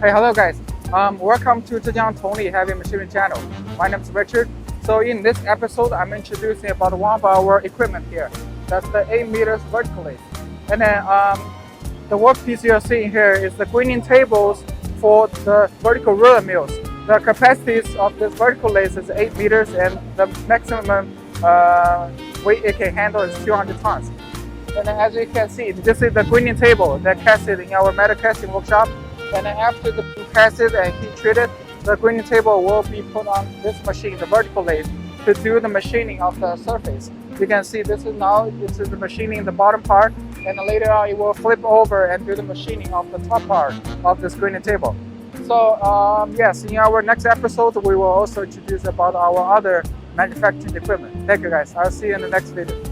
Hey, hello guys. Welcome to Zhejiang Tongli Heavy Machinery channel. My name is Richard. So in this episode, I'm introducing about one of our equipment here. That's the 8 meters vertical lathe. And then the workpiece you're seeing here is the grinding tables for the vertical roller mills. The capacities of this vertical lathe is 8 meters and the maximum weight it can handle is 200 tons. And then as you can see, this is the grinding table that casted in our metal casting workshop. And then after the casted and heat treated, the grinding table will be put on this machine, the vertical lathe, to do the machining of the surface. You can see this is the machining the bottom part, and then later on it will flip over and do the machining of the top part of this grinding table. So yes, in our next episode, we will also introduce about our other manufacturing equipment. Thank you guys. I'll see you in the next video.